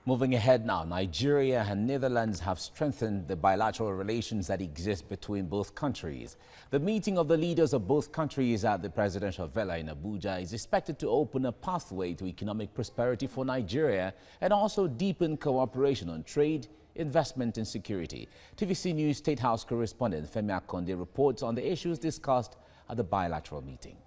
Moving ahead now, Nigeria and Netherlands have strengthened the bilateral relations that exist between both countries. The meeting of the leaders of both countries at the presidential villa in Abuja is expected to open a pathway to economic prosperity for Nigeria and also deepen cooperation on trade, investment and security. TVC News State House correspondent Femi Akande reports on the issues discussed at the bilateral meeting.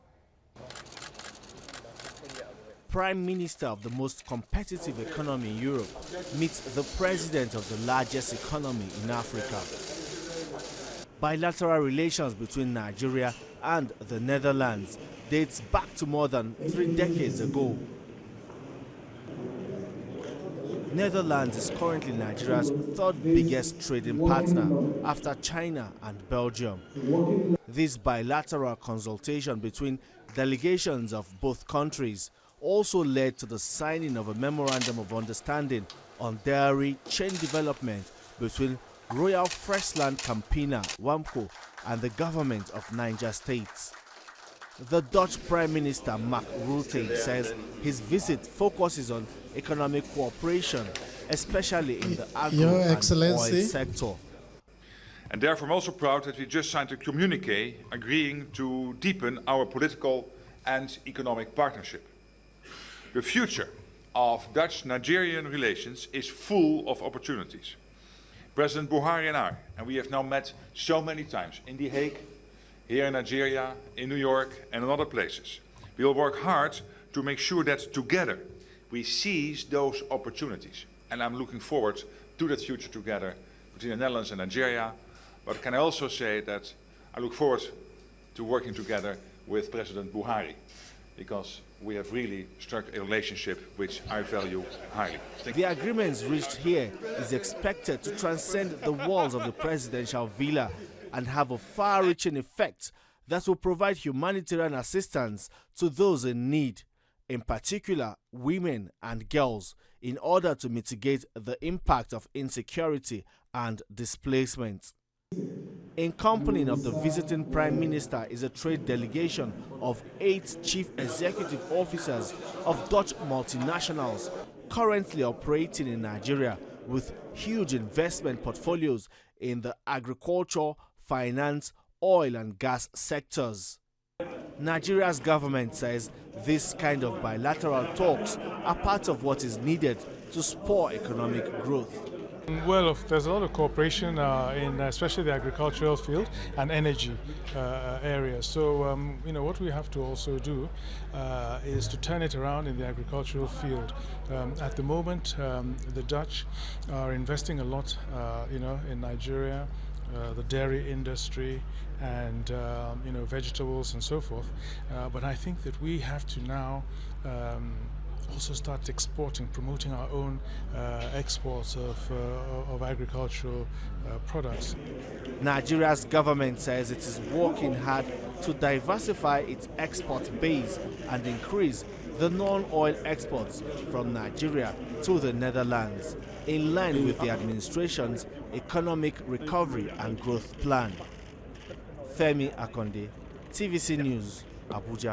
Prime Minister of the most competitive economy in Europe meets the president of the largest economy in Africa. Bilateral relations between Nigeria and the Netherlands dates back to more than 3 decades ago. Netherlands is currently Nigeria's third biggest trading partner after China and Belgium. This bilateral consultation between delegations of both countries also led to the signing of a memorandum of understanding on dairy chain development between Royal Freshland Campina, WAMCO, and the government of Niger State. The Dutch Prime Minister Mark Rutte says his visit focuses on economic cooperation, especially in the agro and oil sector. And therefore I'm also proud that we just signed a communiqué agreeing to deepen our political and economic partnership. The future of Dutch-Nigerian relations is full of opportunities. President Buhari and we have now met so many times in The Hague, here in Nigeria, in New York and in other places. We will work hard to make sure that together we seize those opportunities. And I'm looking forward to that future together between the Netherlands and Nigeria. But can I also say that I look forward to working together with President Buhari, because we have really struck a relationship which I value highly. The agreements reached here is expected to transcend the walls of the presidential villa and have a far-reaching effect that will provide humanitarian assistance to those in need, in particular women and girls, in order to mitigate the impact of insecurity and displacement. In company of the visiting Prime Minister is a trade delegation of 8 chief executive officers of Dutch multinationals currently operating in Nigeria with huge investment portfolios in the agriculture, finance, oil and gas sectors. Nigeria's government says this kind of bilateral talks are part of what is needed to spur economic growth. Well, there's a lot of cooperation in especially the agricultural field and energy areas. So, what we have to also do is to turn it around in the agricultural field. At the moment, the Dutch are investing a lot, in Nigeria, the dairy industry and, vegetables and so forth. But I think that we have to now also start exporting, promoting our own exports of agricultural products. Nigeria's government says it is working hard to diversify its export base and increase the non-oil exports from Nigeria to the Netherlands, in line with the administration's economic recovery and growth plan. Femi Akande, TVC News, Abuja.